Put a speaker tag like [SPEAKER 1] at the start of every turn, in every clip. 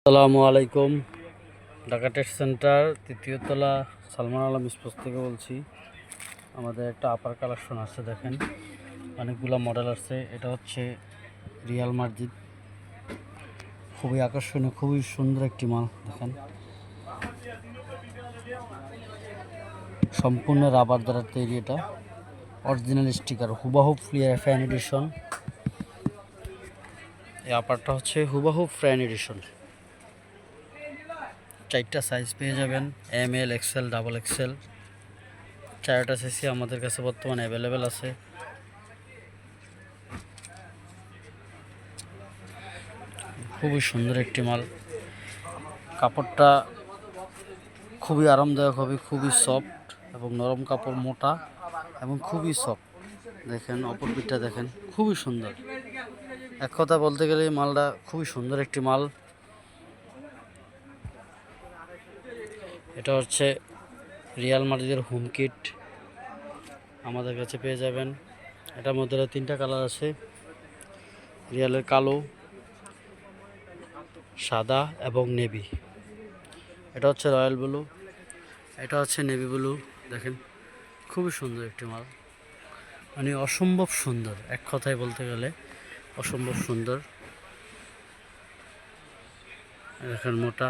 [SPEAKER 1] আসসালামু আলাইকুম। Dhaka text centre তৃতীয় তলা সালমান আলম স্পোর্টস থেকে বলছি। আমাদের একটা আপার কালেকশন আছে, দেখেন অনেকগুলো মডেল আছে। এটা হচ্ছে রিয়াল মাদ্রিদ, খুবই আকর্ষণীয়, খুবই সুন্দর একটি মাল। দেখেন সম্পূর্ণ রাবার দ্বারা তৈরি, এটা অরিজিনাল স্টিকার, হুবাহু ফ্লিয়ার ফ্যান এডিশন। এই আপারটা হচ্ছে হুবাহু ফ্যান এডিশন। 4টা সাইজ পেয়ে যাবেন, ML, XL, ডাবল XL। 4টা সাইজই আমাদের কাছে বর্তমানে অ্যাভেলেবেল আছে। খুবই সুন্দর একটি মাল, কাপড়টা খুবই আরামদায়ক হবে, খুবই সফট এবং নরম কাপড়, মোটা এবং খুবই সফট। দেখেন অপর পিঠটা দেখেন, খুবই সুন্দর। এক কথা বলতে গেলে এই মালটা খুবই সুন্দর একটি মাল। এটা হচ্ছে রিয়াল মাদ্রিদের হোম কিট, আমাদের কাছে পেয়ে যাবেন। এটার মধ্যে 3টা কালার আছে, রিয়ালের কালো, সাদা এবং নেভি। এটা হচ্ছে রয়্যাল ব্লু, এটা হচ্ছে নেভি ব্লু। দেখেন খুবই সুন্দর একটি মাল, মানে অসম্ভব সুন্দর, এক কথায় বলতে গেলে অসম্ভব সুন্দর। দেখেন মোটা,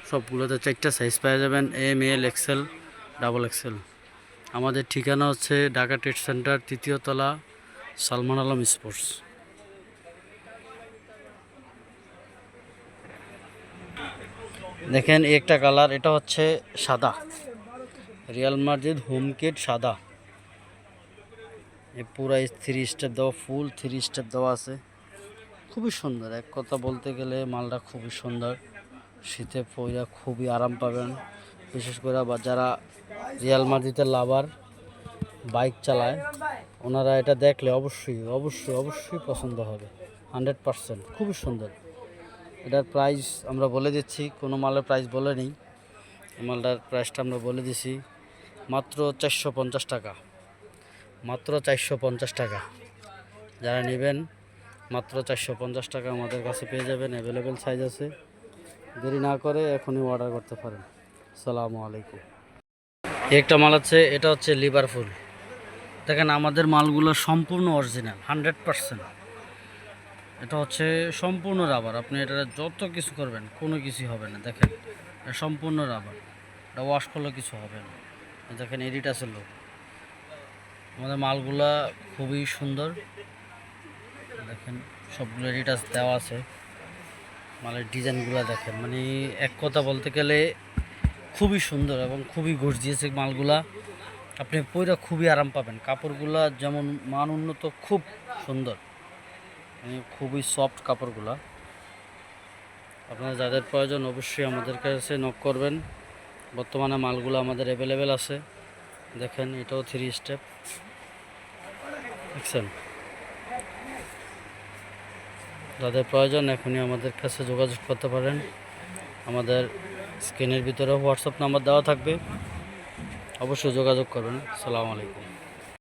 [SPEAKER 1] সবগুলোতে 4টা সাইজ পেয়ে যাবেন, ML, XL, ডাবল XL। আমাদের ঠিকানা হচ্ছে ঢাকা ট্রেড সেন্টার তৃতীয় তলা সালমান আলম স্পোর্টস। দেখেন একটা কালার, এটা হচ্ছে সাদা, রিয়াল মাদ্রিদ হোম কিট সাদা। এই পুরা 3 স্টেপ দেওয়া, ফুল 3 স্টেপ দেওয়া আছে, খুবই সুন্দর। এক কথা বলতে গেলে মালটা খুবই সুন্দর, শীতে পয়রা খুবই আরাম পাবেন। বিশেষ করে যারা রিয়াল মাদ্রিদের লাভার, বাইক চালায়, ওনারা এটা দেখলে অবশ্যই অবশ্যই অবশ্যই পছন্দ হবে 100%। খুবই সুন্দর। এটার প্রাইস আমরা বলে দিচ্ছি, কোনো মালের প্রাইস বলে নেই, এই মালটার প্রাইসটা আমরা বলে দিছি মাত্র 450 টাকা, মাত্র 450 টাকা। যারা নেবেন মাত্র 450 টাকা আমাদের কাছে পেয়ে যাবেন, অ্যাভেলেবেল সাইজ আছে। দেরি না করে এখনই অর্ডার করতে পারেন। আসসালামু আলাইকুম। একটা মাল আছে, এটা হচ্ছে লিভারপুল। দেখেন আমাদের মালগুলো সম্পূর্ণ অরিজিনাল 100%। এটা হচ্ছে সম্পূর্ণ রাবার, আপনি এটা যত কিছু করবেন কোনো কিছুই হবে না। দেখেন এটা সম্পূর্ণ রাবার, এটা ওয়াশ করলে কিছু হবে না। দেখেন এডিট আছে লোক, আমাদের মালগুলা খুবই সুন্দর। দেখেন সবগুলো এডিটাস দেওয়া আছে, মালের ডিজাইনগুলো দেখেন, মানে এক কথা বলতে গেলে খুবই সুন্দর এবং খুবই গর্জিয়াস মালগুলা। আপনি পরে খুবই আরাম পাবেন, কাপড়গুলা যেমন মান উন্নত, খুব সুন্দর, মানে খুবই সফট কাপড়গুলা। আপনারা যাদের প্রয়োজন অবশ্যই আমাদের কাছে নক করবেন। বর্তমানে মালগুলো আমাদের অ্যাভেলেবেল আছে। দেখেন এটাও 3 স্টেপ, দেখছেন। যাদের প্রয়োজন এখনই আমাদের কাছে যোগাযোগ করতে পারেন। আমাদের স্ক্রিনের ভিতরে হোয়াটসঅ্যাপ নাম্বার দেওয়া থাকবে, অবশ্যই যোগাযোগ করবেন। আসসালামু আলাইকুম।